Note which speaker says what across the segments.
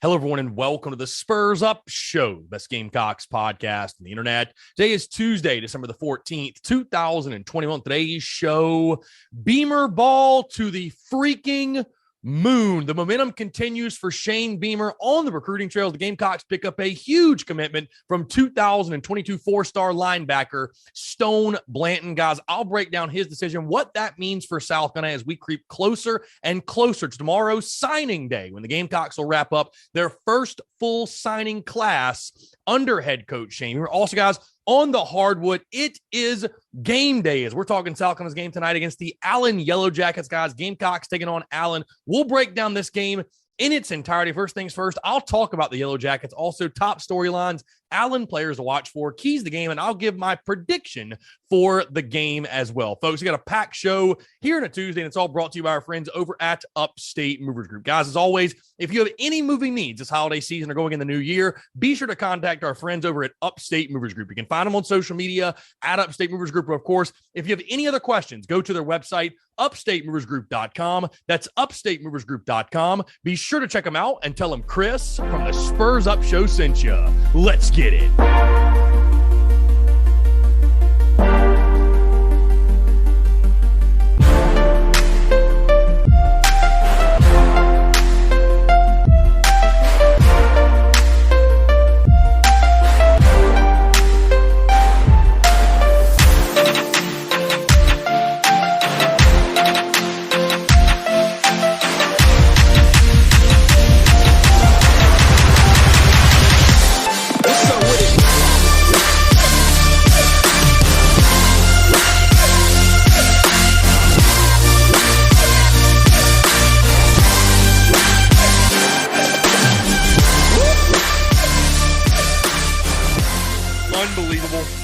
Speaker 1: Hello, everyone, and welcome to the Spurs Up Show, best Gamecocks podcast on the internet. Today is Tuesday, December the 14th, 2021. Today's show, Beamer ball to the freaking moon. The momentum continues for Shane Beamer on the recruiting trails. The Gamecocks pick up a huge commitment from 2022 four-star linebacker Stone Blanton. Guys, I'll break down his decision, what that means for South Carolina as we creep closer and closer to tomorrow's signing day when the Gamecocks will wrap up their first full signing class under head coach Shane Beamer. Also, guys, on the hardwood, it is game day as we're talking South Carolina's game tonight against the Allen Yellow Jackets, guys. Gamecocks taking on Allen. We'll break down this game in its entirety. First things first, I'll talk about the Yellow Jackets, also top storylines, Allen players to watch for, keys to the game, and I'll give my prediction for the game as well. Folks, we got a packed show here on a Tuesday, and it's all brought to you by our friends over at Upstate Movers Group. Guys, as always, if you have any moving needs this holiday season or going in the new year, be sure to contact our friends over at Upstate Movers Group. You can find them on social media at Upstate Movers Group. Of course, if you have any other questions, go to their website, upstatemoversgroup.com. That's upstatemoversgroup.com. Be sure to check them out and tell them Chris from the Spurs Up Show sent you. Let's get it.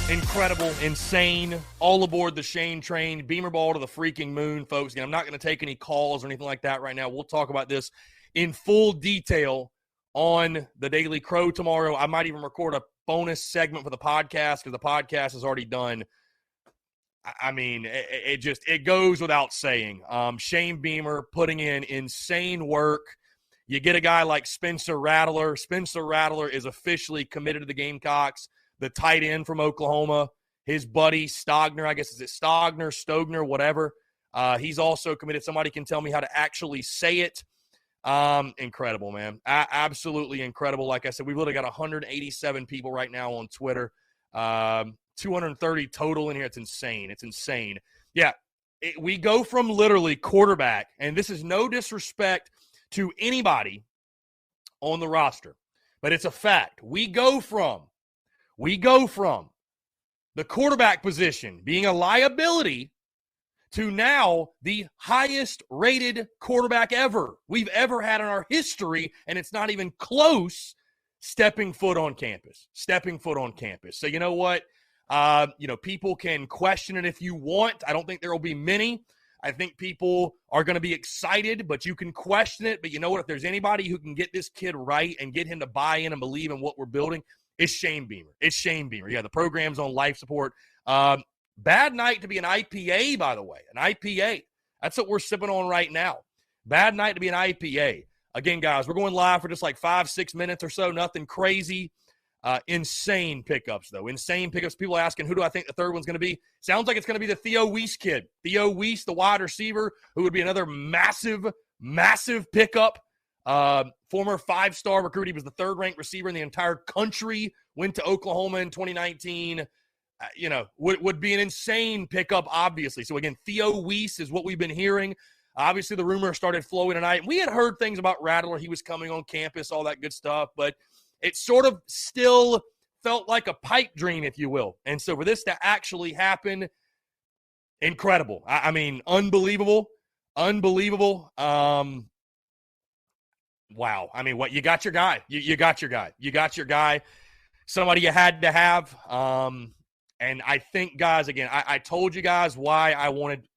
Speaker 1: Incredible, insane, all aboard the Shane train, Beamer ball to the freaking moon, folks. Again, I'm not going to take any calls or anything like that right now. We'll talk about this in full detail on the Daily Crow tomorrow. I might even record a bonus segment for the podcast because the podcast is already done. I mean, it goes without saying. Shane Beamer putting in insane work. You get a guy like Spencer Rattler. Spencer Rattler is officially committed to the Gamecocks. The tight end from Oklahoma, his buddy STOGNER, I guess, is it STOGNER, whatever. He's also committed. Somebody can tell me how to actually say it. Incredible, man. Absolutely incredible. Like I said, we've literally got 187 people right now on Twitter. 230 total in here. It's insane. It's insane. Yeah, we go from literally quarterback, and this is no disrespect to anybody on the roster, but it's a fact. We go from the quarterback position being a liability to now the highest rated quarterback we've ever had in our history, and it's not even close, stepping foot on campus. So you know what? People can question it if you want. I don't think there will be many. I think people are going to be excited, but you can question it. But you know what? If there's anybody who can get this kid right and get him to buy in and believe in what we're building, it's Shane Beamer. Yeah, the program's on life support. Bad night to be an IPA, by the way. An IPA. That's what we're sipping on right now. Bad night to be an IPA. Again, guys, we're going live for just like 5-6 minutes or so. Nothing crazy. Insane pickups, though. Insane pickups. People asking, who do I think the third one's going to be? Sounds like it's going to be the Theo Weiss kid. Theo Weiss, the wide receiver, who would be another massive, massive pickup. Former 5-star recruit. He was the third-ranked receiver in the entire country. Went to Oklahoma in 2019. Would be an insane pickup, obviously. So, again, Theo Weiss is what we've been hearing. Obviously, the rumor started flowing tonight. We had heard things about Rattler. He was coming on campus, all that good stuff. But it sort of still felt like a pipe dream, if you will. And so for this to actually happen, incredible. I mean, unbelievable. Wow. I mean, what? You got your guy. You got your guy. Somebody you had to have. And I think, guys, again, I told you guys why I wanted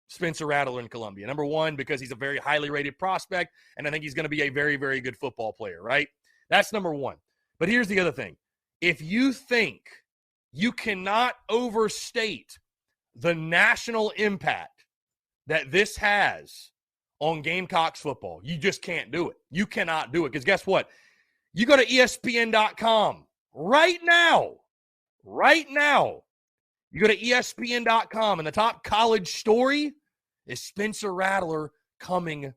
Speaker 1: Spencer Rattler in Columbia. Number one, because he's a very highly rated prospect, and I think he's going to be a very, very good football player, right? That's number one. But here's the other thing. If you think you cannot overstate the national impact that this has on Gamecocks football, you just can't do it. You cannot do it. Because guess what? You go to ESPN.com right now. Right now. You go to ESPN.com, and the top college story is Spencer Rattler coming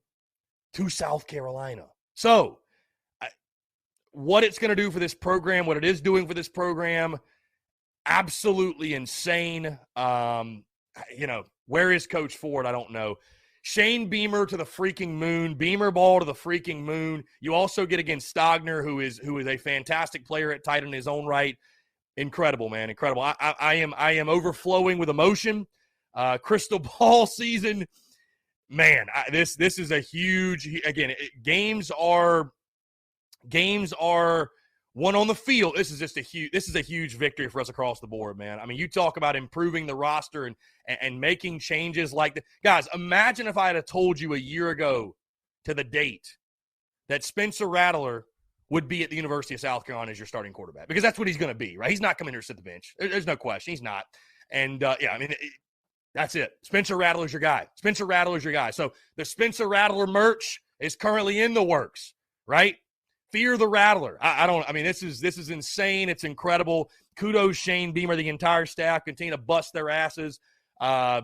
Speaker 1: to South Carolina. So, what it's going to do for this program, what it is doing for this program, absolutely insane. Where is Coach Ford? I don't know. Shane Beamer to the freaking moon. Beamer ball to the freaking moon. You also get against Stogner, who is a fantastic player at tight end in his own right. Incredible, man. Incredible. I am overflowing with emotion. Crystal ball season. Man, this is a huge, again, games are won on the field. This is a huge victory for us across the board, man. I mean, you talk about improving the roster and making changes like that. Guys, imagine if I had told you a year ago to the date that Spencer Rattler would be at the University of South Carolina as your starting quarterback, because that's what he's going to be, right? He's not coming here to sit the bench. There's no question. He's not. And, that's it. Spencer Rattler's your guy. Spencer Rattler's your guy. So the Spencer Rattler merch is currently in the works, right? Fear the Rattler. This is insane. It's incredible. Kudos, Shane Beamer, the entire staff continue to bust their asses. God,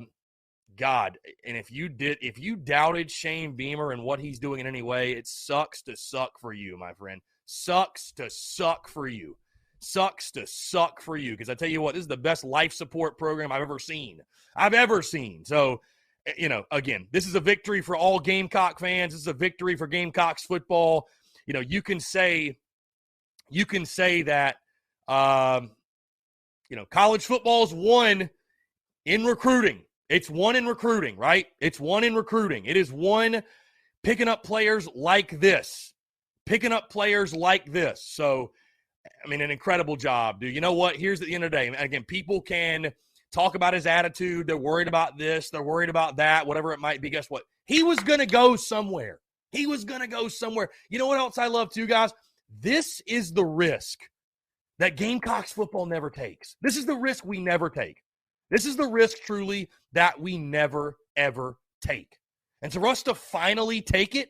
Speaker 1: and if you doubted Shane Beamer and what he's doing in any way, it sucks to suck for you, my friend. Sucks to suck for you. Sucks to suck for you. Because I tell you what, this is the best life support program I've ever seen. So, again, this is a victory for all Gamecock fans. This is a victory for Gamecocks football. You can say that, college football's won in recruiting. It's won in recruiting, right? It's won in recruiting. It is won picking up players like this. So, an incredible job, dude. You know what? Here's at the end of the day. Again, people can talk about his attitude. They're worried about this. They're worried about that, whatever it might be. Guess what? He was going to go somewhere. You know what else I love too, guys? This is the risk that Gamecocks football never takes. This is the risk we never take. This is the risk, truly, that we never, ever take. And for us to finally take it,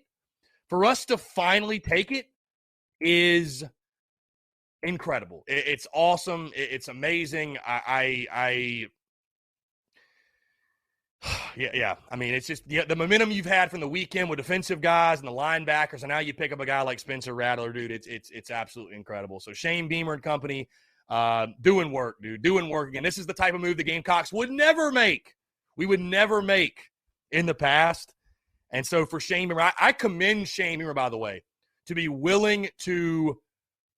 Speaker 1: is incredible. It's awesome. It's amazing. It's just the momentum you've had from the weekend with defensive guys and the linebackers, and now you pick up a guy like Spencer Rattler, dude. It's absolutely incredible. So Shane Beamer and company, doing work, dude. Doing work again. This is the type of move the Gamecocks would never make. We would never make in the past. And so for Shane Beamer, I commend Shane Beamer, by the way, to be willing to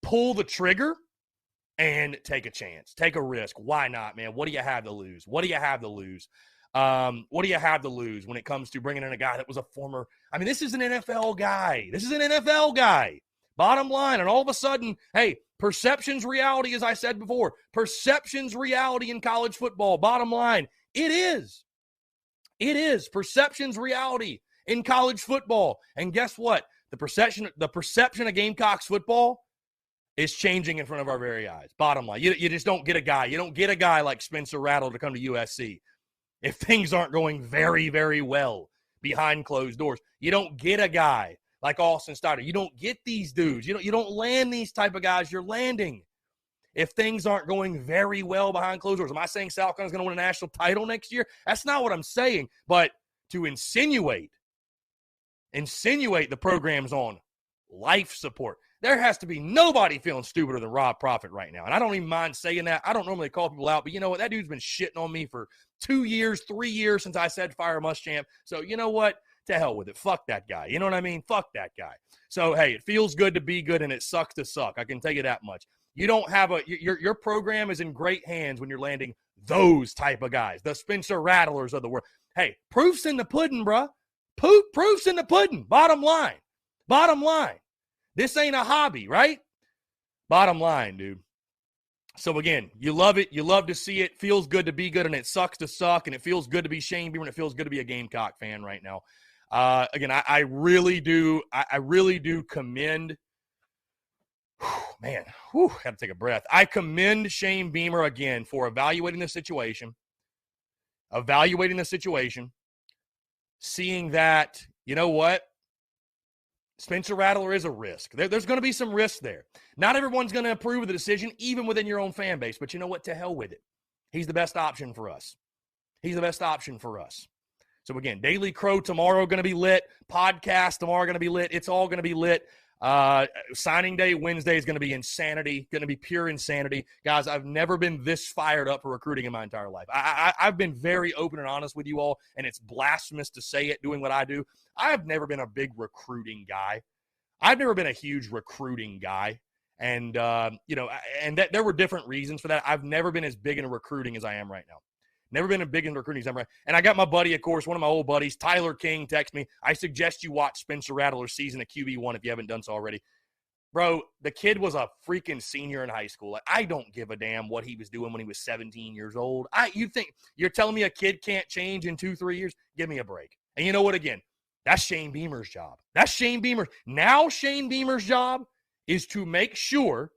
Speaker 1: pull the trigger and take a chance, take a risk. Why not, man? What do you have to lose? What do you have to lose when it comes to bringing in a guy that was a former – this is an NFL guy. Bottom line. And all of a sudden, hey, perception's reality, as I said before. Perception's reality in college football. Bottom line, it is. It is. Perception's reality in college football. And guess what? The perception of Gamecocks football is changing in front of our very eyes. Bottom line. You just don't get a guy. You don't get a guy like Spencer Rattler to come to USC if things aren't going very, very well behind closed doors. You don't get a guy like Austin Steiner. You don't get these dudes. You don't land these type of guys you're landing if things aren't going very well behind closed doors. Am I saying South Carolina's going to win a national title next year? That's not what I'm saying. But to insinuate the program's on life support, there has to be nobody feeling stupider than Rob Profit right now. And I don't even mind saying that. I don't normally call people out, but you know what? That dude's been shitting on me for 2 years, 3 years since I said fire Muschamp. So you know what? To hell with it. Fuck that guy. You know what I mean? Fuck that guy. So, hey, it feels good to be good, and it sucks to suck. I can tell you that much. You don't have your program is in great hands when you're landing those type of guys, the Spencer Rattlers of the world. Hey, proof's in the pudding, bruh. Proof's in the pudding. Bottom line. This ain't a hobby, right? Bottom line, dude. So, again, you love it. You love to see it. Feels good to be good, and it sucks to suck, and it feels good to be Shane Beamer, and it feels good to be a Gamecock fan right now. Again, I really do commend – man, had to take a breath. I commend Shane Beamer, again, for evaluating the situation, seeing that, you know what? Spencer Rattler is a risk. There's going to be some risk there. Not everyone's going to approve of the decision, even within your own fan base. But you know what? To hell with it. He's the best option for us. He's the best option for us. So, again, Daily Crow tomorrow going to be lit. Podcast tomorrow going to be lit. It's all going to be lit. Signing day Wednesday is going to be insanity, going to be pure insanity. Guys, I've never been this fired up for recruiting in my entire life. I've been very open and honest with you all, and it's blasphemous to say it doing what I do. I've never been a big recruiting guy. I've never been a huge recruiting guy. And, there were different reasons for that. I've never been as big into recruiting as I am right now. Never been a big in recruiting. And I got my buddy, of course, one of my old buddies, Tyler King, text me. I suggest you watch Spencer Rattler's season of QB1 if you haven't done so already. Bro, the kid was a freaking senior in high school. Like, I don't give a damn what he was doing when he was 17 years old. You think you're telling me a kid can't change in 2-3 years? Give me a break. And you know what? Again, that's Shane Beamer's job. That's Shane Beamer. Now Shane Beamer's job is to make sure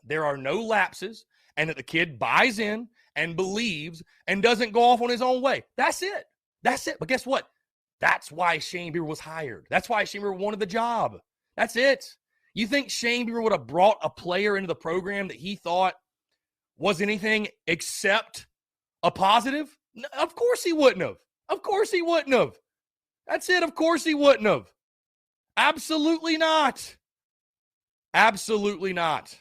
Speaker 1: there are no lapses and that the kid buys in and believes and doesn't go off on his own way. That's it. That's it. But guess what? That's why Shane Beamer was hired. That's why Shane Beamer wanted the job. That's it. You think Shane Beamer would have brought a player into the program that he thought was anything except a positive? No, of course he wouldn't have. Of course he wouldn't have. That's it. Of course he wouldn't have. Absolutely not. Absolutely not.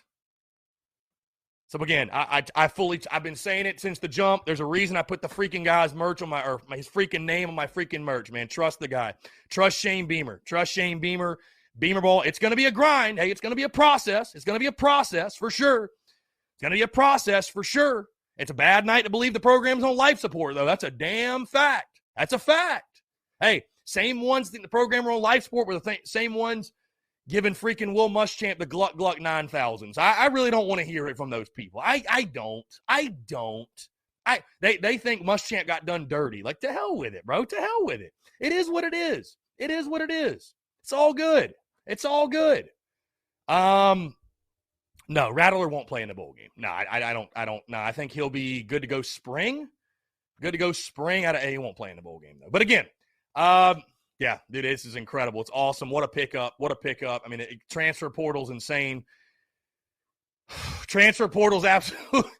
Speaker 1: So again, I've been saying it since the jump. There's a reason I put the freaking guy's merch on his freaking name on my freaking merch, man. Trust the guy. Trust Shane Beamer. Trust Shane Beamer. Beamer ball. It's going to be a grind. Hey, it's going to be a process. It's going to be a process for sure. It's going to be a process for sure. It's a bad night to believe the program's on life support, though. That's a damn fact. That's a fact. Hey, same ones think the program are on life support were the same ones giving freaking Will Muschamp the Gluck 9000s. I really don't want to hear it from those people. I don't. They think Muschamp got done dirty. Like, to hell with it, bro. To hell with it. It is what it is. It is what it is. It's all good. It's all good. No, Rattler won't play in the bowl game. No, I don't. No, I think he'll be good to go spring. Good to go spring. He won't play in the bowl game, though. But again, yeah, dude, this is incredible. It's awesome. What a pickup. What a pickup. I mean, transfer portal's insane. Transfer portal's absolutely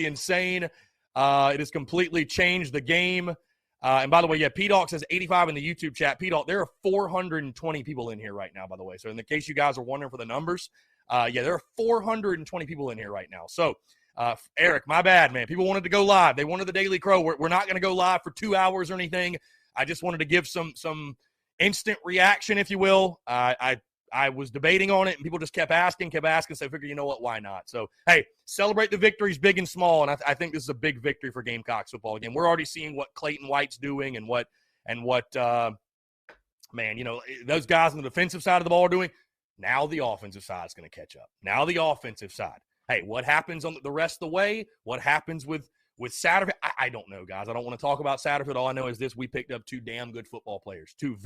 Speaker 1: insane. It has completely changed the game. And by the way, yeah, P-Dog says 85 in the YouTube chat. P-Dog, there are 420 people in here right now, by the way. So in the case you guys are wondering for the numbers, yeah, there are 420 people in here right now. So, Eric, my bad, man. People wanted to go live. They wanted the Daily Crow. We're not going to go live for 2 hours or anything. I just wanted to give some instant reaction, if you will. I was debating on it, and people just kept asking, so I figured, you know what, why not? So, hey, celebrate the victories big and small, and I think this is a big victory for Gamecocks football. Again, we're already seeing what Clayton White's doing and what man, you know, those guys on the defensive side of the ball are doing. Now the offensive side is going to catch up. Now the offensive side. Hey, what happens on the rest of the way? What happens with Satterfield? I don't know, guys. I don't want to talk about Satterfield. All I know is this: we picked up two damn good football players, two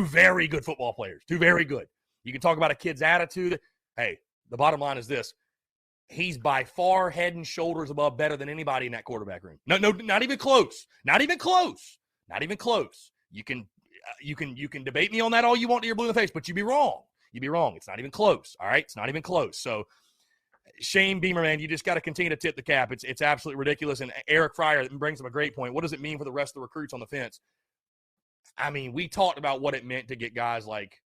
Speaker 1: very good football players, two very good. You can talk about a kid's attitude. Hey, the bottom line is this: he's by far head and shoulders above better than anybody in that quarterback room. No, not even close. Not even close. Not even close. You can debate me on that all you want to your blue in the face, but you'd be wrong. You'd be wrong. It's not even close. All right, it's not even close. So, Shane Beamer, man, you just got to continue to tip the cap. It's absolutely ridiculous. And Eric Fryer brings up a great point. What does it mean for the rest of the recruits on the fence? I mean, we talked about what it meant to get guys like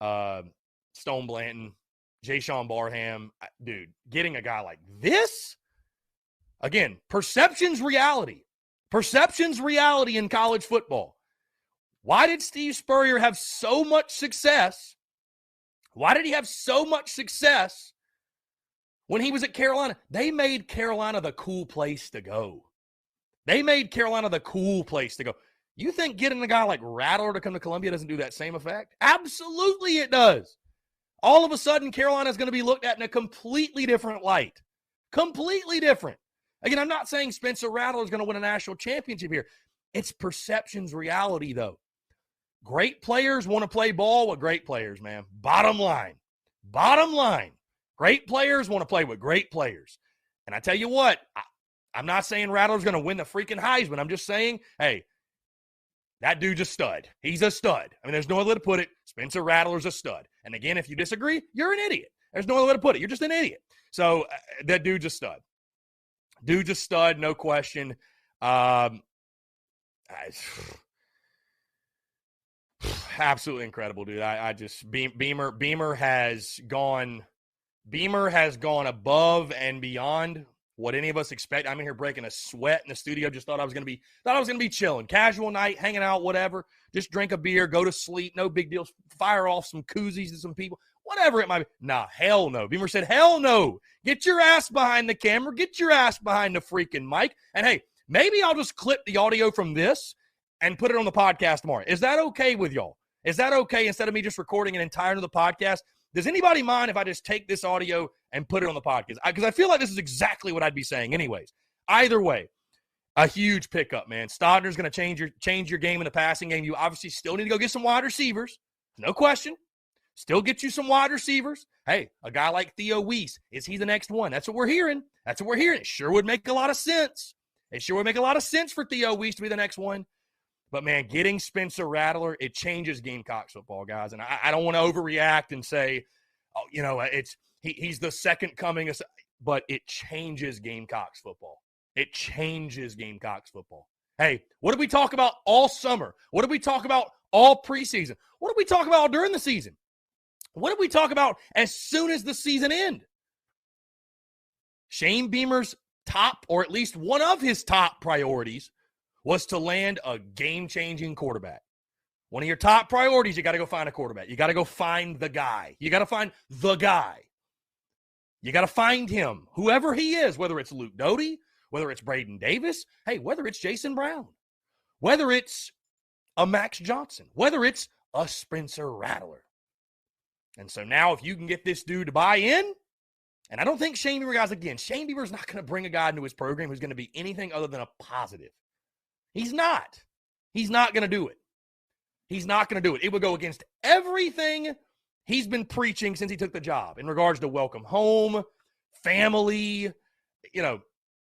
Speaker 1: Stone Blanton, Jay-Sean Barham. Dude, getting a guy like this? Again, perception's reality. Perception's reality in college football. Why did Steve Spurrier have so much success? Why did he have so much success when he was at Carolina? They made Carolina the cool place to go. They made Carolina the cool place to go. You think getting a guy like Rattler to come to Columbia doesn't do that same effect? Absolutely it does. All of a sudden, Carolina is going to be looked at in a completely different light. Completely different. Again, I'm not saying Spencer Rattler is going to win a national championship here. It's perception's reality, though. Great players want to play ball with great players, man. Bottom line. Bottom line. Great players want to play with great players. And I tell you what, I'm not saying Rattler's going to win the freaking Heisman. I'm just saying, hey, That dude's a stud. He's a stud. I mean, there's no other way to put it. Spencer Rattler's a stud. And again, if you disagree, you're an idiot. There's no other way to put it. You're just an idiot. So that dude's a stud. Dude's a stud, no question. Absolutely incredible, dude. I just Beamer has gone above and beyond what any of us expect. I'm in here breaking a sweat in the studio. Just thought I was gonna be chilling, casual night, hanging out, whatever. Just drink a beer, go to sleep, no big deal. Fire off some koozies to some people, whatever it might be. Nah, hell no. Beamer said, hell no. Get your ass behind the camera. Get your ass behind the freaking mic. And hey, maybe I'll just clip the audio from this and put it on the podcast tomorrow. Is that okay with y'all? Is that okay instead of me just recording an entire of the podcast? Does anybody mind if I just take this audio and put it on the podcast? Because I feel like this is exactly what I'd be saying anyways. Either way, a huge pickup, man. Stogner's going to change your game in the passing game. You obviously still need to go get some wide receivers. No question. Still get you some wide receivers. Hey, a guy like Theo Weiss, is he the next one? That's what we're hearing. It sure would make a lot of sense. It sure would make a lot of sense for Theo Weiss to be the next one. But, man, getting Spencer Rattler, it changes Gamecocks football, guys. And I don't want to overreact and say, oh, you know, he's the second coming. But it changes Gamecocks football. It changes Gamecocks football. Hey, what did we talk about all summer? What did we talk about all preseason? What did we talk about during the season? What did we talk about as soon as the season ended? Shane Beamer's top, or at least one of his top priorities, was to land a game-changing quarterback. One of your top priorities, you got to go find a quarterback. You got to go find the guy. You got to find the guy. You got to find him, whoever he is, whether it's Luke Doty, whether it's Braden Davis, hey, whether it's Jason Brown, whether it's a Max Johnson, whether it's a Spencer Rattler. And so now if you can get this dude to buy in, and I don't think Shane Beamer, guys, again, Shane Beamer's not going to bring a guy into his program who's going to be anything other than a positive. He's not. He's not going to do it. He's not going to do it. It would go against everything he's been preaching since he took the job in regards to welcome home, family, you know,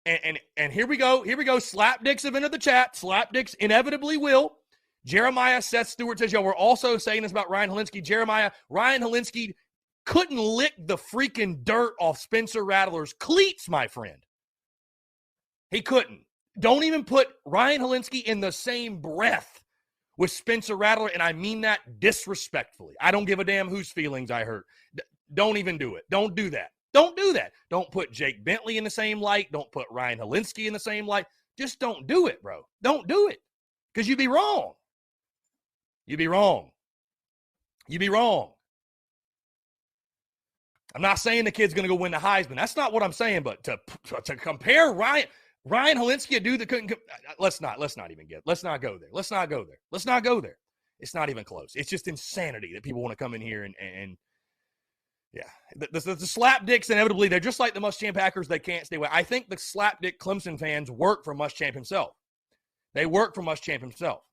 Speaker 1: and here we go. Here we go. Slapdicks have entered the chat. Slapdicks inevitably will. Jeremiah Seth Stewart says, y'all, we're also saying this about Ryan Helinski. Jeremiah, Ryan Helinski couldn't lick the freaking dirt off Spencer Rattler's cleats, my friend. He couldn't. Don't even put Ryan Helinski in the same breath with Spencer Rattler, and I mean that disrespectfully. I don't give a damn whose feelings I hurt. Don't even do it. Don't do that. Don't do that. Don't put Jake Bentley in the same light. Don't put Ryan Helinski in the same light. Just don't do it, bro. Don't do it, because you'd be wrong. You'd be wrong. You'd be wrong. I'm not saying the kid's going to go win the Heisman. That's not what I'm saying, but to compare Ryan Helinski, a dude that couldn't – let's not go there. Let's not go there. It's not even close. It's just insanity that people want to come in here and yeah. The slapdicks, inevitably, they're just like the Muschamp Packers. They can't stay away. I think the slapdick Clemson fans work for Muschamp himself. They work for Muschamp himself.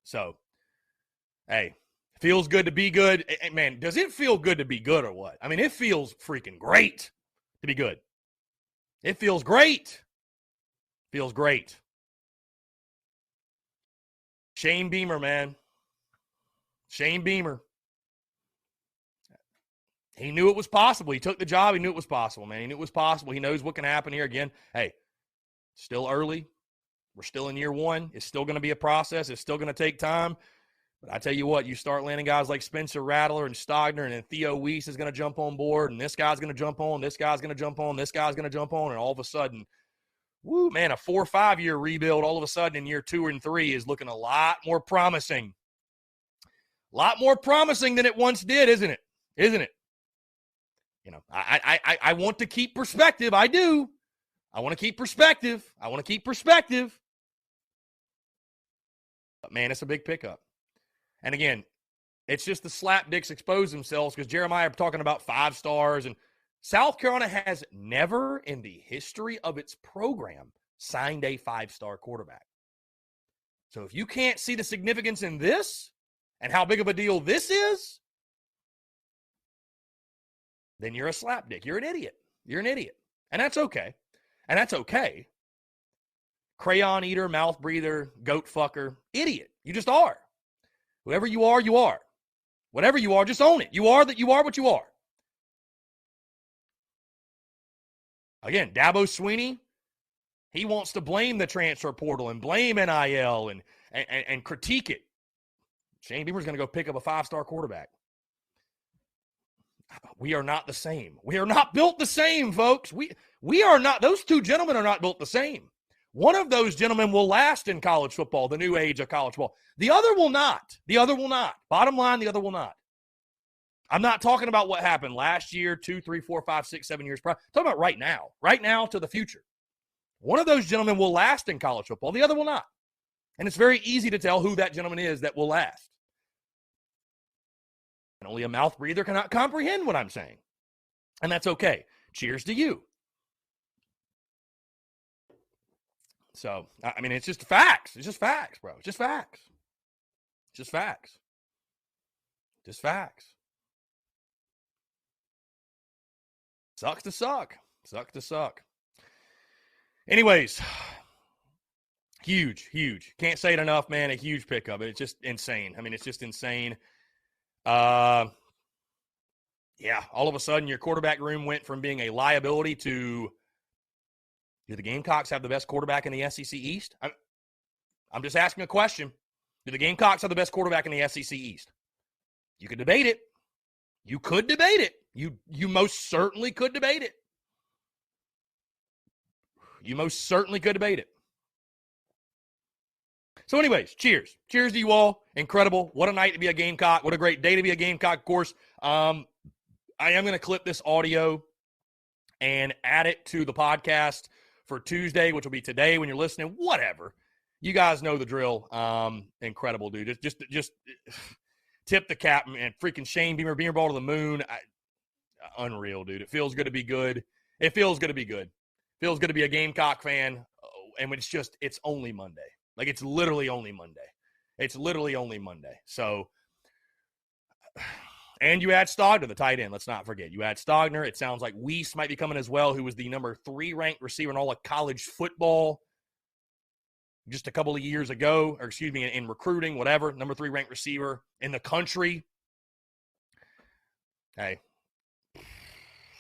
Speaker 1: So, hey, feels good to be good. Man, does it feel good to be good or what? I mean, it feels freaking great to be good. It feels great. Feels great. Shane Beamer, man. Shane Beamer. He knew it was possible. He took the job. He knew it was possible, man. He knew it was possible. He knows what can happen here. Again, hey, still early. We're still in year one. It's still going to be a process. It's still going to take time. But I tell you what, you start landing guys like Spencer Rattler and Stogner, and then Theo Weiss is going to jump on board, and this guy's going to jump on, this guy's going to jump on, this guy's going to jump on, and all of a sudden, woo, man, a 4 or 5 year rebuild all of a sudden in year 2 and 3 is looking a lot more promising. A lot more promising than it once did, isn't it? Isn't it? You know, I want to keep perspective. I do. I want to keep perspective. But, man, it's a big pickup. And, again, it's just the slapdicks expose themselves because Jeremiah talking about 5 stars. And South Carolina has never in the history of its program signed a 5-star quarterback. So if you can't see the significance in this and how big of a deal this is, then you're a slapdick. You're an idiot. And that's okay. crayon eater, mouth breather, goat fucker, idiot. You just are. Whoever you are, you are. Whatever you are, just own it. You are what you are. Again, Dabo Swinney, he wants to blame the transfer portal and blame NIL and critique it. Shane Beamer's going to go pick up a 5-star quarterback. We are not the same. We are not built the same, folks. We are not. Those two gentlemen are not built the same. One of those gentlemen will last in college football, the new age of college football. The other will not. The other will not. Bottom line, the other will not. I'm not talking about what happened last year, 2, 3, 4, 5, 6, 7 years prior. I'm talking about right now to the future. One of those gentlemen will last in college football. The other will not. And it's very easy to tell who that gentleman is that will last. And only a mouth breather cannot comprehend what I'm saying. And that's okay. Cheers to you. So, I mean, it's just facts. It's just facts, bro. It's just facts. Just facts. Just facts. Sucks to suck. Sucks to suck. Anyways, huge. Can't say it enough, man. A huge pickup. It's just insane. I mean, it's just insane. Yeah, all of a sudden your quarterback room went from being a liability to, do the Gamecocks have the best quarterback in the SEC East? I'm just asking a question. Do the Gamecocks have the best quarterback in the SEC East? You could debate it. You could debate it. You most certainly could debate it. You most certainly could debate it. So anyways, cheers. Cheers to you all. Incredible. What a night to be a Gamecock. What a great day to be a Gamecock, of course. I am going to clip this audio and add it to the podcast for Tuesday, which will be today when you're listening. Whatever. You guys know the drill. Incredible, dude. Just tip the cap, man. Freaking Shane Beamer ball to the moon. Unreal, dude. It feels good to be good. It feels good to be good. Feels good to be a Gamecock fan. And it's only Monday. Like, it's literally only Monday. It's literally only Monday. So, and you add Stogner, the tight end. Let's not forget. You add Stogner. It sounds like Weiss might be coming as well, who was the number 3 ranked receiver in all of college football just a couple of years ago, or excuse me, in recruiting, whatever. Number 3 ranked receiver in the country. Hey,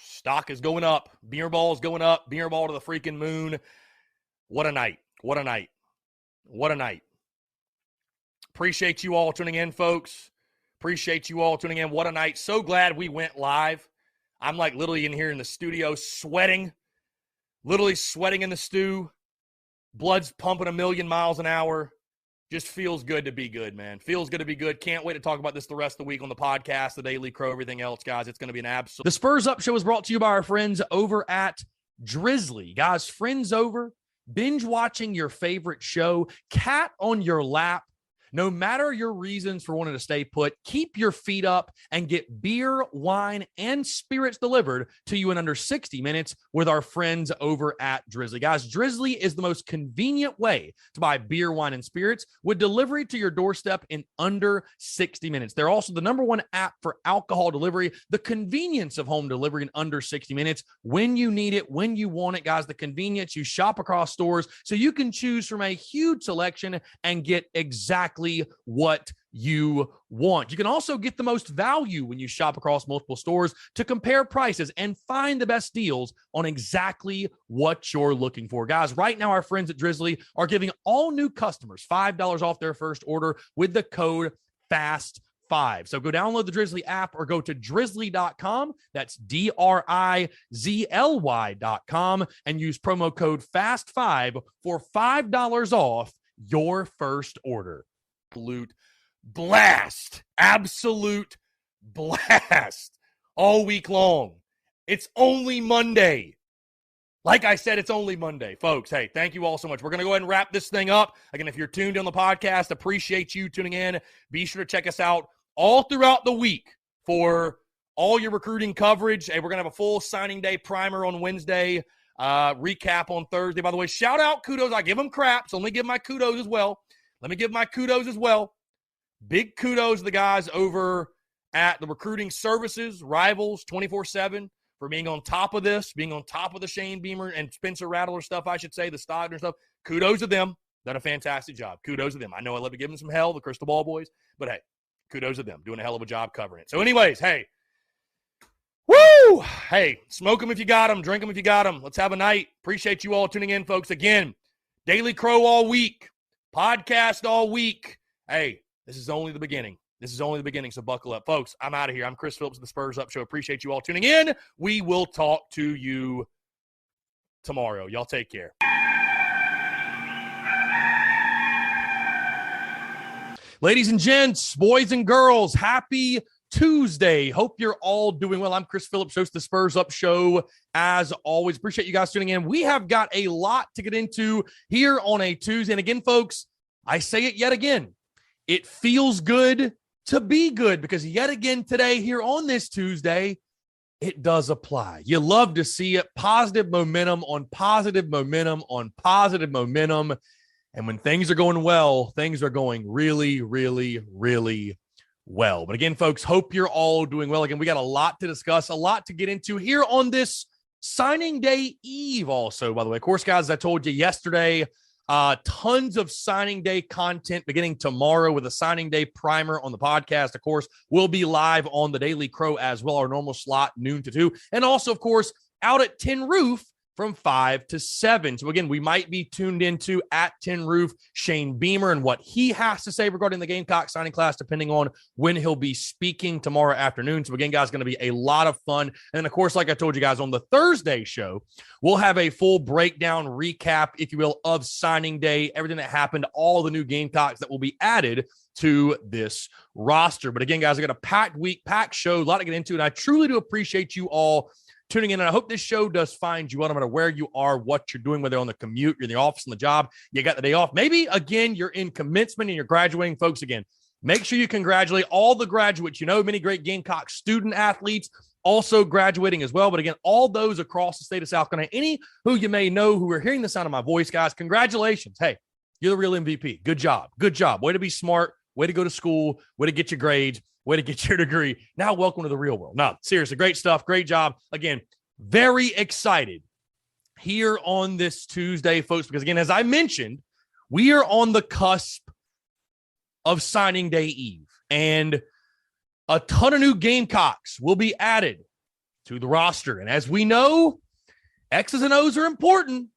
Speaker 1: stock is going up. Beer ball is going up. Beer ball to the freaking moon. What a night. What a night. What a night. Appreciate you all tuning in, folks. Appreciate you all tuning in. What a night. So glad we went live. I'm like literally in here in the studio sweating. Literally sweating in the stew. Blood's pumping 1,000,000 miles an hour. Just feels good to be good, man. Feels good to be good. Can't wait to talk about this the rest of the week on the podcast, the Daily Crow, everything else, guys. It's going to be an absolute. The Spurs Up Show is brought to you by our friends over at Drizzly. Guys, friends over, binge watching your favorite show, cat on your lap. No matter your reasons for wanting to stay put, keep your feet up and get beer, wine, and spirits delivered to you in under 60 minutes with our friends over at Drizzly. Guys, Drizzly is the most convenient way to buy beer, wine, and spirits with delivery to your doorstep in under 60 minutes. They're also the #1 app for alcohol delivery. The convenience of home delivery in under 60 minutes when you need it, when you want it, guys. The convenience, you shop across stores so you can choose from a huge selection and get exactly what you want. You can also get the most value when you shop across multiple stores to compare prices and find the best deals on exactly what you're looking for. Guys, right now our friends at Drizzly are giving all new customers $5 off their first order with the code FAST5. So go download the Drizzly app or go to drizzly.com. That's DRIZLY.com and use promo code FAST5 for $5 off your first order. Absolute blast all week long. It's only Monday. Like I said, it's only Monday. Folks, hey, thank you all so much. We're going to go ahead and wrap this thing up. Again, if you're tuned in on the podcast, appreciate you tuning in. Be sure to check us out all throughout the week for all your recruiting coverage. Hey, we're going to have a full signing day primer on Wednesday, recap on Thursday. By the way, shout out, kudos. I give them crap, so let me give my kudos as well. Big kudos to the guys over at the Recruiting Services, Rivals 24/7 for being on top of this, being on top of the Shane Beamer and Spencer Rattler stuff, I should say, the Stogner stuff. Kudos to them. Done a fantastic job. Kudos to them. I know I love to give them some hell, the Crystal Ball boys, but hey, kudos to them. Doing a hell of a job covering it. So anyways, hey, woo! Hey, smoke them if you got them. Drink them if you got them. Let's have a night. Appreciate you all tuning in, folks. Again, Daily Crow all week. Podcast all week. Hey, this is only the beginning. This is only the beginning, so buckle up. Folks, I'm out of here. I'm Chris Phillips of the Spurs Up Show. Appreciate you all tuning in. We will talk to you tomorrow. Y'all take care. Ladies and gents, boys and girls, happy Tuesday. Hope you're all doing well. I'm Chris Phillips, host of the Spurs Up Show. As always, appreciate you guys tuning in. We have got a lot to get into here on a Tuesday. And again, folks, I say it yet again. It feels good to be good because yet again today here on this Tuesday, it does apply. You love to see it. Positive momentum on positive momentum on positive momentum. And when things are going well, things are going really, really, really well. But again, folks, hope you're all doing well. Again, we got a lot to discuss, a lot to get into here on this signing day eve also, by the way. Of course, guys, as I told you yesterday, tons of signing day content beginning tomorrow with a signing day primer on the podcast. Of course, we'll be live on the Daily Crow as well, our normal slot, noon to 2. And also, of course, out at Tin Roof from 5 to 7. So again, we might be tuned into at Tin Roof Shane Beamer and what he has to say regarding the Gamecocks signing class, depending on when he'll be speaking tomorrow afternoon. So again, guys, going to be a lot of fun. And then, of course, like I told you guys on the Thursday show, we'll have a full breakdown recap, if you will, of signing day, everything that happened, all the new Gamecocks that will be added to this roster. But again, guys, I got a packed week, packed show, a lot to get into, and I truly do appreciate you all tuning in. And I hope this show does find you well, no matter where you are, what you're doing, whether on the commute, you're in the office, on the job, you got the day off. Maybe, again, you're in commencement and you're graduating. Folks, again, make sure you congratulate all the graduates. You know, many great Gamecock student athletes also graduating as well. But again, all those across the state of South Carolina, any who you may know who are hearing the sound of my voice, guys, congratulations. Hey, you're the real MVP. Good job. Good job. Way to be smart. Way to go to school. Way to get your grades. Way to get your degree. Now, welcome to the real world. No, seriously, great stuff. Great job. Again, very excited here on this Tuesday, folks, because again, as I mentioned, we are on the cusp of signing day eve, and a ton of new Gamecocks will be added to the roster. And as we know, X's and O's are important,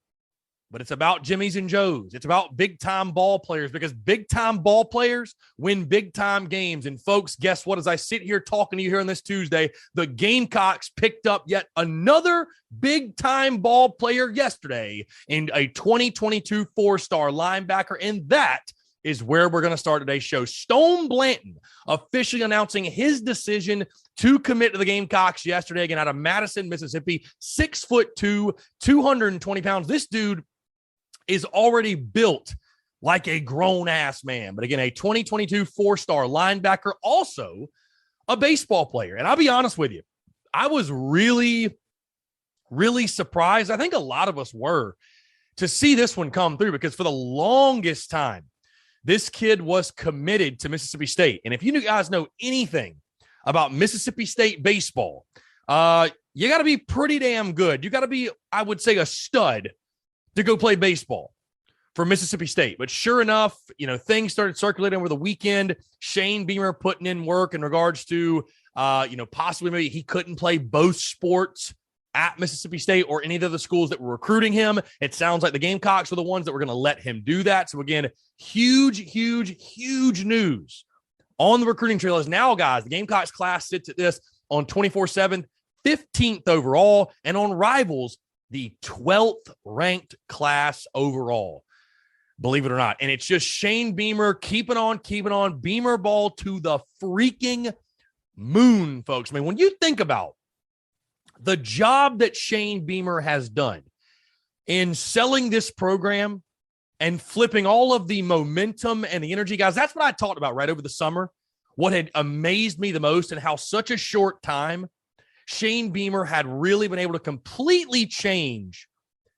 Speaker 1: but it's about Jimmys and Joes. It's about big-time ball players because big-time ball players win big-time games. And, folks, guess what? As I sit here talking to you here on this Tuesday, the Gamecocks picked up yet another big-time ball player yesterday in a 2022 four-star linebacker, and that is where we're going to start today's show. Stone Blanton officially announcing his decision to commit to the Gamecocks yesterday, again, out of Madison, Mississippi, 6'2", 220 pounds. This dude is already built like a grown-ass man. But again, a 2022 four-star linebacker, also a baseball player. And I'll be honest with you, I was really, really surprised. I think a lot of us were to see this one come through because for the longest time, this kid was committed to Mississippi State. And if you guys know anything about Mississippi State baseball, you got to be pretty damn good. You got to be, I would say, a stud to go play baseball for Mississippi State. But sure enough, you know, things started circulating over the weekend. Shane Beamer putting in work in regards to, possibly maybe he couldn't play both sports at Mississippi State or any of the other schools that were recruiting him. It sounds like the Gamecocks were the ones that were going to let him do that. So again, huge news on the recruiting trail is now, guys, the Gamecocks class sits at this on 24/7, 15th overall, and on Rivals, the 12th ranked class overall, believe it or not. And it's just Shane Beamer keeping on, Beamer ball to the freaking moon, folks. I mean, when you think about the job that Shane Beamer has done in selling this program and flipping all of the momentum and the energy, guys, that's what I talked about right over the summer. What had amazed me the most and how such a short time Shane Beamer had really been able to completely change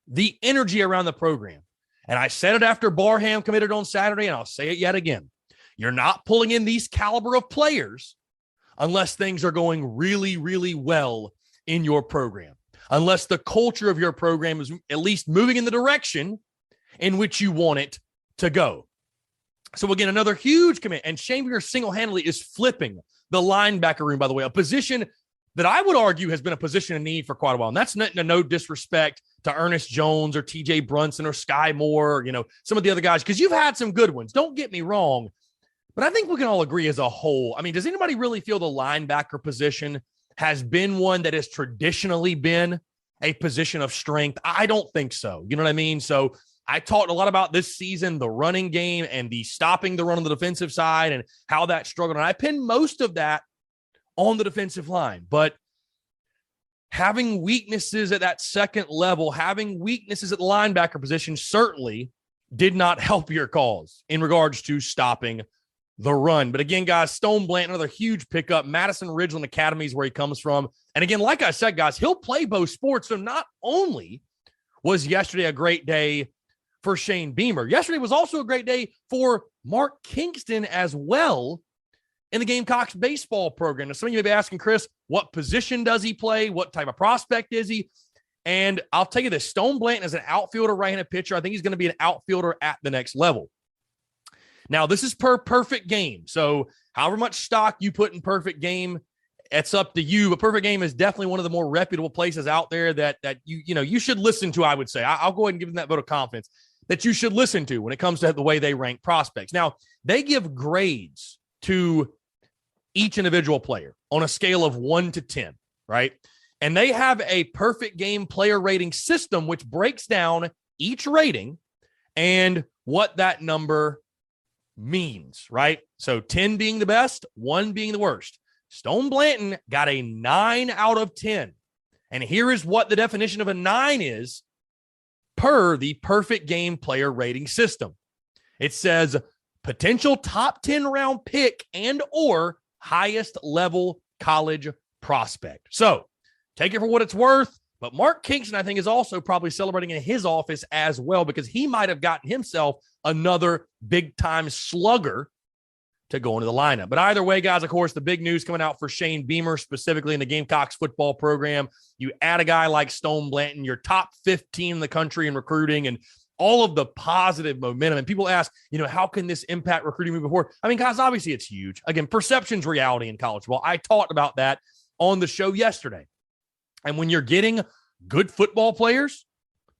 Speaker 1: the energy around the program. And I said it after Barham committed on Saturday, and I'll say it yet again. You're not pulling in these caliber of players unless things are going really, really well in your program unless the culture of your program is at least moving in the direction in which you want it to go. So again, another huge commit, and Shane Beamer single-handedly is flipping the linebacker room, by the way, a position that I would argue has been a position of need for quite a while. And that's no disrespect to Ernest Jones or TJ Brunson or Sky Moore, some of the other guys, because you've had some good ones. Don't get me wrong. But I think we can all agree as a whole. I mean, does anybody really feel the linebacker position has been one that has traditionally been a position of strength? I don't think so. You know what I mean? So I talked a lot about this season, the running game and the stopping the run on the defensive side and how that struggled. And I pinned most of that on the defensive line. But having weaknesses at that second level, having weaknesses at the linebacker position certainly did not help your cause in regards to stopping the run. But again, guys, Stone Blanton, another huge pickup. Madison Ridgeland Academy is where he comes from. And again, like I said, guys, he'll play both sports. So not only was yesterday a great day for Shane Beamer, yesterday was also a great day for Mark Kingston as well in the Gamecocks baseball program. Now, some of you may be asking, Chris, what position does he play? What type of prospect is he? And I'll tell you this, Stone Blanton is an outfielder, right-handed pitcher. I think he's going to be an outfielder at the next level. Now, this is per perfect game. So however much stock you put in perfect game, it's up to you. But perfect game is definitely one of the more reputable places out there that you should listen to, I would say. I'll go ahead and give them that vote of confidence that you should listen to when it comes to the way they rank prospects. Now, they give grades to each individual player on a scale of 1 to 10, right? And they have a perfect game player rating system, which breaks down each rating and what that number means, right? So 10 being the best, 1 being the worst. Stone Blanton got a 9 out of 10. And here is what the definition of a 9 is per the perfect game player rating system. It says potential top 10 round pick and or highest level college prospect. So take it for what it's worth. But Mark Kingston, I think, is also probably celebrating in his office as well because he might have gotten himself another big-time slugger to go into the lineup. But either way, guys, of course, the big news coming out for Shane Beamer, specifically in the Gamecocks football program, you add a guy like Stone Blanton, you're top 15 in the country in recruiting and all of the positive momentum. And people ask, how can this impact recruiting moving forward? I mean, guys, obviously it's huge. Again, perception's reality in college football. I talked about that on the show yesterday. And when you're getting good football players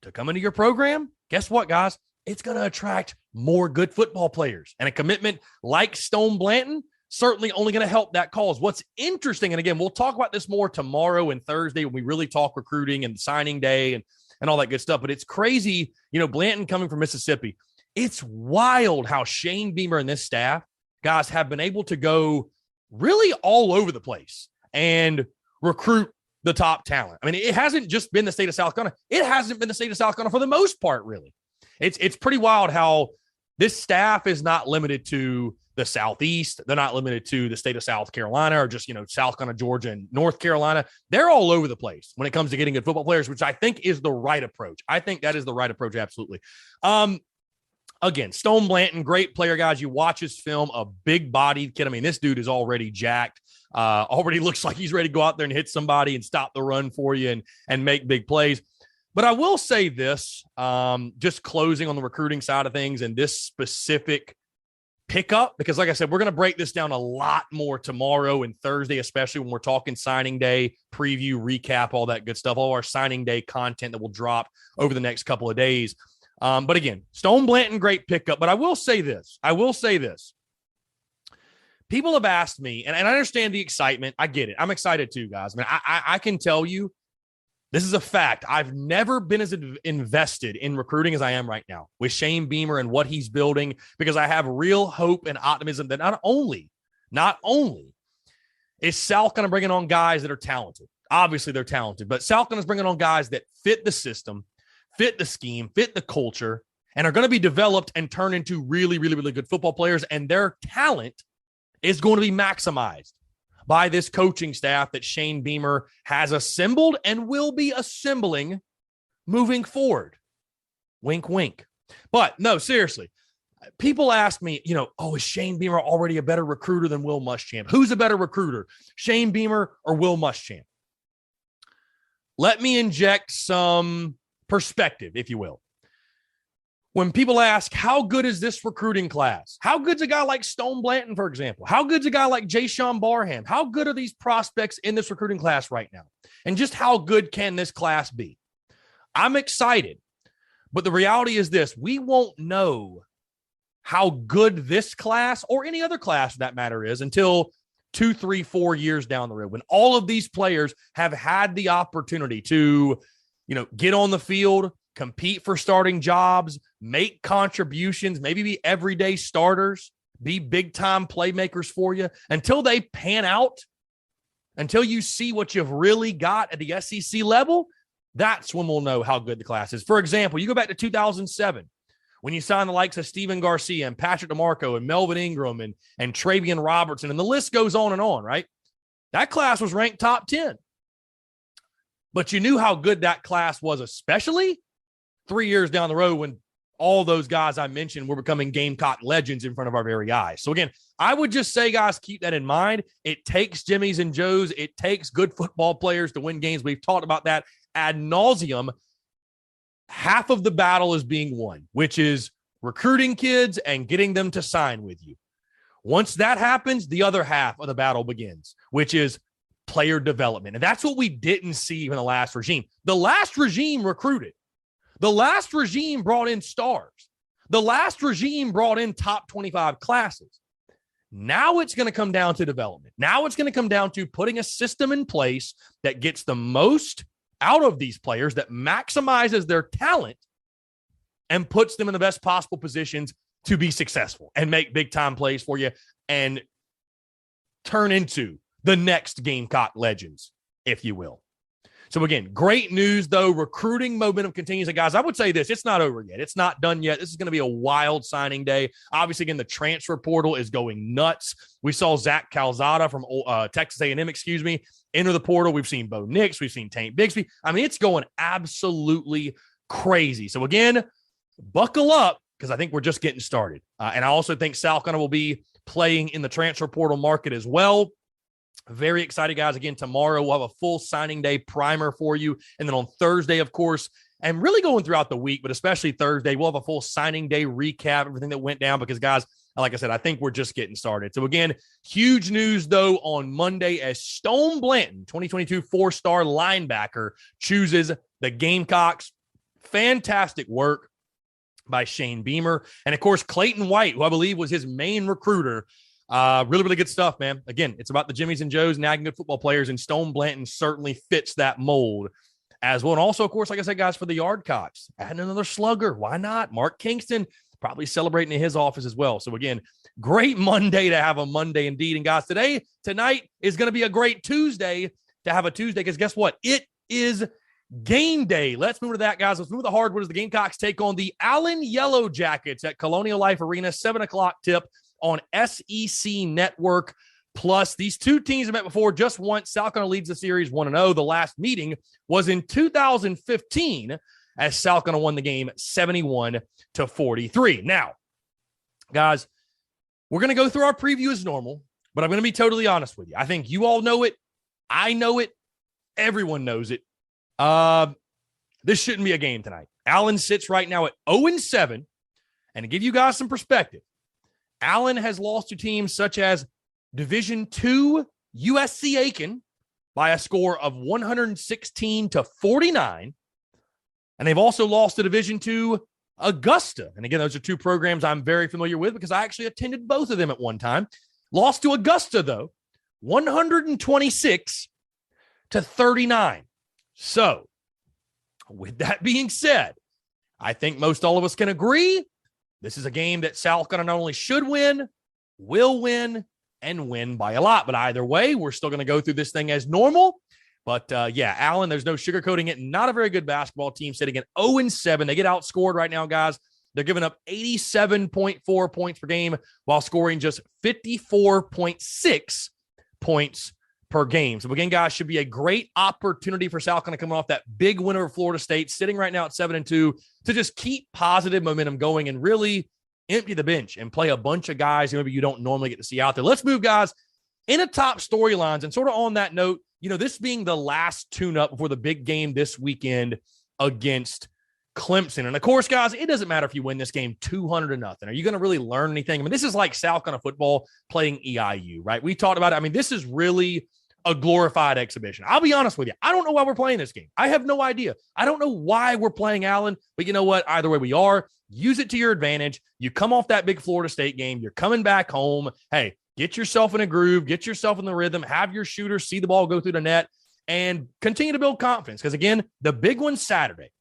Speaker 1: to come into your program, guess what, guys? It's going to attract more good football players. And a commitment like Stone Blanton certainly only going to help that cause. What's interesting, and again, we'll talk about this more tomorrow and Thursday when we really talk recruiting and signing day and all that good stuff. But it's crazy, Blanton coming from Mississippi. It's wild how Shane Beamer and this staff, guys, have been able to go really all over the place and recruit the top talent. I mean, it hasn't just been the state of South Carolina. It hasn't been the state of South Carolina for the most part, really. It's pretty wild how this staff is not limited to the Southeast. They're not limited to the state of South Carolina or just, South Carolina, Georgia, and North Carolina. They're all over the place when it comes to getting good football players, which I think is the right approach. I think that is the right approach, absolutely. Again, Stone Blanton, great player, guys. You watch his film, a big-bodied kid. I mean, this dude is already jacked. Already looks like he's ready to go out there and hit somebody and stop the run for you and make big plays. But I will say this, just closing on the recruiting side of things and this specific pickup, because like I said, we're going to break this down a lot more tomorrow and Thursday, especially when we're talking signing day, preview, recap, all that good stuff, all our signing day content that will drop over the next couple of days. But again, Stone Blanton, great pickup. But I will say this. People have asked me, and I understand the excitement. I get it. I'm excited too, guys. I mean, I can tell you, this is a fact. I've never been as invested in recruiting as I am right now with Shane Beamer and what he's building, because I have real hope and optimism that not only is South going to bring on guys that are talented. Obviously, they're talented, but South going to bring on guys that fit the system, fit the scheme, fit the culture, and are going to be developed and turn into really, really, really good football players. And their talent is going to be maximized by this coaching staff that Shane Beamer has assembled and will be assembling moving forward. Wink, wink. But no, seriously, people ask me, is Shane Beamer already a better recruiter than Will Muschamp? Who's a better recruiter, Shane Beamer or Will Muschamp? let me inject some perspective, if you will. When people ask, how good is this recruiting class? How good's a guy like Stone Blanton, for example? How good's a guy like Jayshawn Barham? How good are these prospects in this recruiting class right now? And just how good can this class be? I'm excited, but the reality is this: we won't know how good this class or any other class for that matter is until 2, 3, 4 years down the road, when all of these players have had the opportunity to, get on the field, compete for starting jobs, make contributions, maybe be everyday starters, be big-time playmakers for you. Until they pan out, until you see what you've really got at the SEC level, that's when we'll know how good the class is. For example, you go back to 2007, when you signed the likes of Steven Garcia and Patrick DeMarco and Melvin Ingram and Travian Robertson, and the list goes on, right? That class was ranked top 10. But you knew how good that class was, especially 3 years down the road when all those guys I mentioned were becoming Gamecock legends in front of our very eyes. So again, I would just say, guys, keep that in mind. It takes Jimmys and Joes. It takes good football players to win games. We've talked about that ad nauseum. Half of the battle is being won, which is recruiting kids and getting them to sign with you. Once that happens, the other half of the battle begins, which is player development. And that's what we didn't see in the last regime. The last regime recruited. The last regime brought in stars. The last regime brought in top 25 classes. Now it's going to come down to development. Now it's going to come down to putting a system in place that gets the most out of these players, that maximizes their talent and puts them in the best possible positions to be successful and make big time plays for you and turn into the next Gamecock legends, if you will. So again, great news though. Recruiting momentum continues. And guys, I would say this, it's not over yet. It's not done yet. This is going to be a wild signing day. Obviously, again, the transfer portal is going nuts. We saw Zach Calzada from Texas A&M, enter the portal. We've seen Bo Nix. We've seen Tank Bixby. I mean, it's going absolutely crazy. So again, buckle up because I think we're just getting started. And I also think South Carolina will be playing in the transfer portal market as well. Very excited, guys. Again, tomorrow we'll have a full signing day primer for you. And then on Thursday, of course, and really going throughout the week, but especially Thursday, we'll have a full signing day recap, everything that went down, because, guys, like I said, I think we're just getting started. So, again, huge news, though, on Monday as Stone Blanton, 2022 four-star linebacker, chooses the Gamecocks. Fantastic work by Shane Beamer. And, of course, Clayton White, who I believe was his main recruiter. Really, really good stuff, man. Again, it's about the Jimmys and Joes, nagging good football players, and Stone Blanton certainly fits that mold as well. And also, of course, like I said, guys, for the Yardcocks, adding another slugger. Why not? Mark Kingston probably celebrating in his office as well. So, again, great Monday to have a Monday indeed. And, guys, tonight is going to be a great Tuesday to have a Tuesday because guess what? It is game day. Let's move to that, guys. Let's move to the hardwood as the Gamecocks take on the Allen Yellow Jackets at Colonial Life Arena, 7 o'clock tip on SEC Network Plus. These two teams have met before just once. South Carolina leads the series 1-0. The last meeting was in 2015 as South Carolina won the game 71-43. Now, guys, we're going to go through our preview as normal, but I'm going to be totally honest with you. I think you all know it. I know it. Everyone knows it. This shouldn't be a game tonight. Allen sits right now at 0-7. And to give you guys some perspective, Allen has lost to teams such as Division II USC Aiken by a score of 116-49. And they've also lost to Division II Augusta. And again, those are two programs I'm very familiar with because I actually attended both of them at one time. Lost to Augusta, though, 126-39. So, with that being said, I think most all of us can agree this is a game that South Carolina not only should win, will win, and win by a lot. But either way, we're still going to go through this thing as normal. But, yeah, Allen, there's no sugarcoating it. Not a very good basketball team sitting at 0-7. They get outscored right now, guys. They're giving up 87.4 points per game while scoring just 54.6 points per game. So, again, guys, should be a great opportunity for South Carolina coming off that big win over Florida State, sitting right now at 7-2, to just keep positive momentum going and really empty the bench and play a bunch of guys who maybe you don't normally get to see out there. Let's move, guys, in a top storylines, and sort of on that note, this being the last tune-up before the big game this weekend against Clemson. And of course, guys, it doesn't matter if you win this game 200-0. Are you going to really learn anything? I mean, this is like South Carolina football playing EIU, right? We talked about it. I mean, this is really a glorified exhibition. I'll be honest with you. I don't know why we're playing this game. I have no idea. I don't know why we're playing Allen, but you know what? Either way we are, use it to your advantage. You come off that big Florida State game. You're coming back home. Hey, get yourself in a groove, get yourself in the rhythm, have your shooter see the ball go through the net, and continue to build confidence. Because again, the big one's Saturday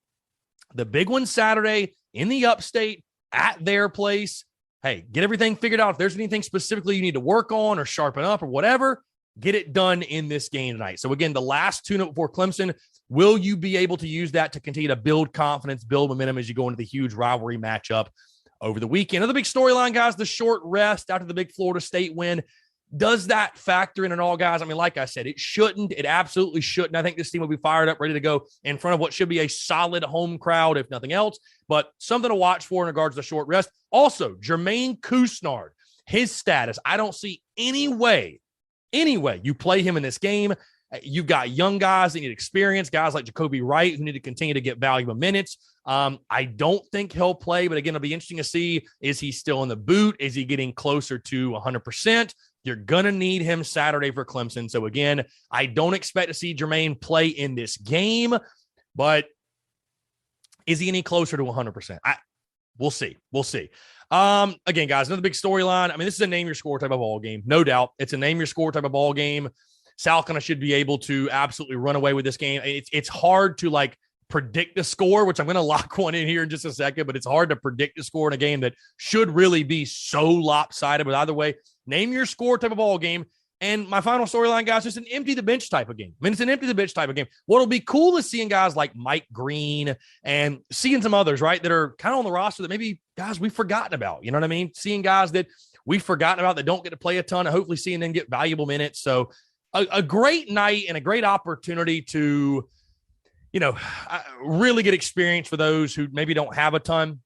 Speaker 1: in the upstate at their place. Hey, get everything figured out. If there's anything specifically you need to work on or sharpen up or whatever, get it done in this game tonight. So again, the last tune-up before Clemson, will you be able to use that to continue to build confidence, build momentum as you go into the huge rivalry matchup over the weekend? Another big storyline, guys, the short rest after the big Florida State win. Does that factor in at all, guys? I mean, like I said, it shouldn't. It absolutely shouldn't. I think this team will be fired up, ready to go in front of what should be a solid home crowd, if nothing else. But something to watch for in regards to the short rest. Also, Jermaine Couisnard, his status. I don't see any way you play him in this game. You've got young guys that need experience, guys like Jacoby Wright who need to continue to get valuable minutes. I don't think he'll play, but again, it'll be interesting to see, is he still in the boot? Is he getting closer to 100%? You're going to need him Saturday for Clemson. So again, I don't expect to see Jermaine play in this game, but is he any closer to 100%? We'll see. Again, guys, another big storyline. I mean, this is a name your score type of ball game. No doubt. It's a name your score type of ball game. South Carolina should be able to absolutely run away with this game. It's hard to predict the score, which I'm going to lock one in here in just a second, but it's hard to predict the score in a game that should really be so lopsided. But either way, name your score type of ball game. And my final storyline, guys, it's an empty the bench type of game. I mean, it's an empty the bench type of game. What'll be cool is seeing guys like Mike Green and seeing some others, right, that are kind of on the roster that maybe guys we've forgotten about. You know what I mean? Seeing guys that we've forgotten about that don't get to play a ton, and hopefully seeing them get valuable minutes. So a great night and a great opportunity to, really get experience for those who maybe don't have a ton.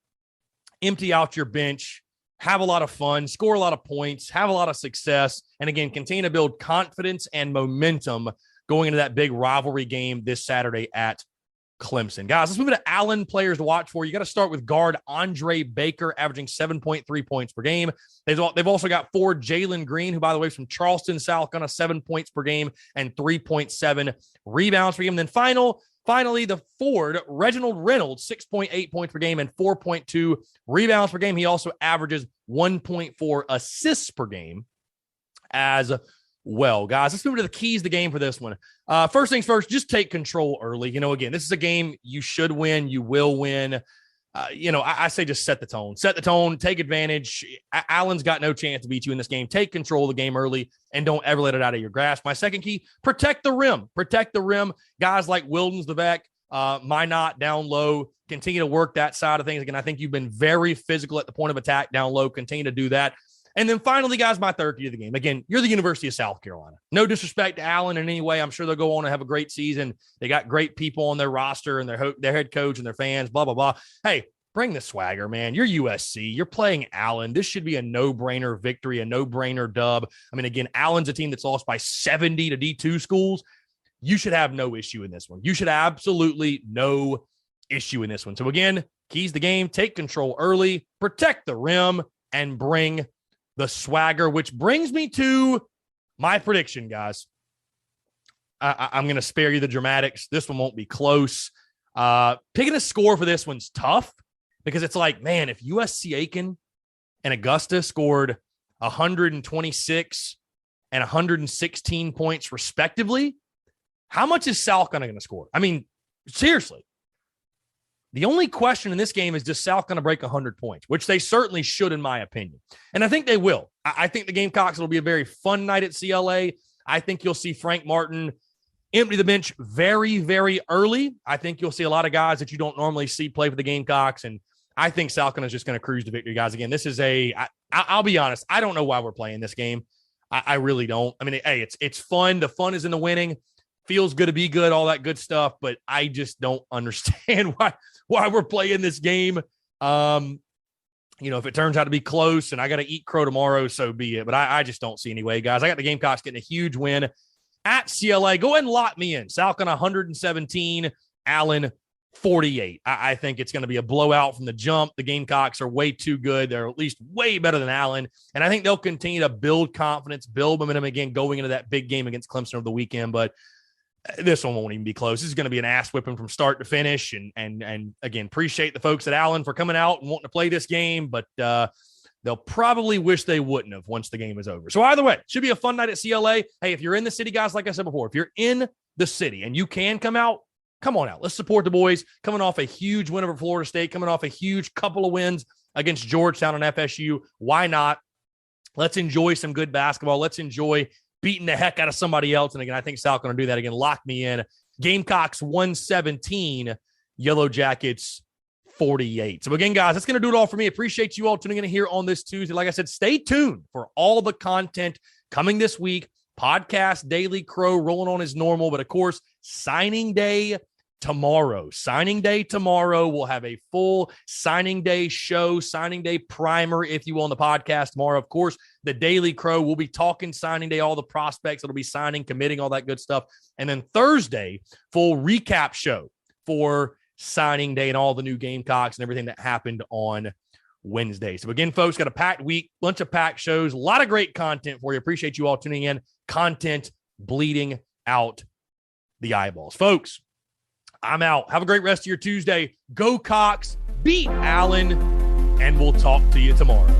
Speaker 1: Empty out your bench, have a lot of fun, score a lot of points, have a lot of success, and again, continue to build confidence and momentum going into that big rivalry game this Saturday at Clemson. Guys, let's move to Allen players to watch for. You got to start with guard Andre Baker, averaging 7.3 points per game. They've also got forward Jalen Green, who, by the way, is from Charleston, South Carolina, 7 points per game and 3.7 rebounds per game. And then finally, the forward Reginald Reynolds, 6.8 points per game and 4.2 rebounds per game. He also averages 1.4 assists per game as well. Guys, let's move to the keys to the game for this one. First things first, just take control early. Again, this is a game you should win. You will win. I say just set the tone, take advantage. Allen's got no chance to beat you in this game. Take control of the game early and don't ever let it out of your grasp. My second key, protect the rim. Guys like Wildens, Levesque, Minot down low, continue to work that side of things. Again, I think you've been very physical at the point of attack down low. Continue to do that. And then finally, guys, my third key of the game. Again, you're the University of South Carolina. No disrespect to Allen in any way. I'm sure they'll go on and have a great season. They got great people on their roster and their head coach and their fans, blah, blah, blah. Hey, bring the swagger, man. You're USC. You're playing Allen. This should be a no-brainer victory, a no-brainer dub. I mean, again, Allen's a team that's lost by 70 to D2 schools. You should have no issue in this one. You should absolutely no issue in this one. So, again, keys the game, take control early, protect the rim, and bring the swagger, which brings me to my prediction, guys. I'm going to spare you the dramatics. This one won't be close. Picking a score for this one's tough because it's like, man, if USC Aiken and Augusta scored 126 and 116 points respectively, how much is South Carolina going to score? I mean, seriously. The only question in this game is, does South going to break 100 points, which they certainly should, in my opinion. And I think they will. I think the Gamecocks will be a very fun night at CLA. I think you'll see Frank Martin empty the bench very, very early. I think you'll see a lot of guys that you don't normally see play for the Gamecocks. And I think South Carolina is just going to cruise to victory, guys. Again, this is I'll be honest. I don't know why we're playing this game. I really don't. I mean, hey, it's fun. The fun is in the winning. Feels good to be good, all that good stuff. But I just don't understand why we're playing this game. if it turns out to be close and I got to eat crow tomorrow, so be it. But I just don't see any way, guys. I got the Gamecocks getting a huge win at CLA. Go ahead and lock me in. Salcon 117, Allen 48. I think it's going to be a blowout from the jump. The Gamecocks are way too good. They're at least way better than Allen. And I think they'll continue to build confidence, build momentum again going into that big game against Clemson over the weekend. But this one won't even be close. This is going to be an ass whipping from start to finish. And again, appreciate the folks at Allen for coming out and wanting to play this game. But they'll probably wish they wouldn't have once the game is over. So either way, should be a fun night at CLA. Hey, if you're in the city, guys, like I said before, if you're in the city and you can come out, come on out. Let's support the boys. Coming off a huge win over Florida State, coming off a huge couple of wins against Georgetown and FSU. Why not? Let's enjoy some good basketball. Let's enjoy beating the heck out of somebody else. And again, I think Sal's going to do that again. Lock me in. Gamecocks 117, Yellow Jackets 48. So again, guys, that's going to do it all for me. Appreciate you all tuning in here on this Tuesday. Like I said, stay tuned for all the content coming this week. Podcast, Daily Crow rolling on as normal. But of course, signing day tomorrow. Signing day tomorrow. We'll have a full signing day show, signing day primer, if you will, on the podcast tomorrow. Of course, the Daily Crow, we'll be talking signing day, all the prospects that'll be signing, committing, all that good stuff. And then Thursday, full recap show for signing day and all the new Gamecocks and everything that happened on Wednesday. So again, folks, got a packed week, bunch of packed shows, a lot of great content for you. Appreciate you all tuning in. Content bleeding out the eyeballs. Folks, I'm out. Have a great rest of your Tuesday. Go Cox, beat Allen, and we'll talk to you tomorrow.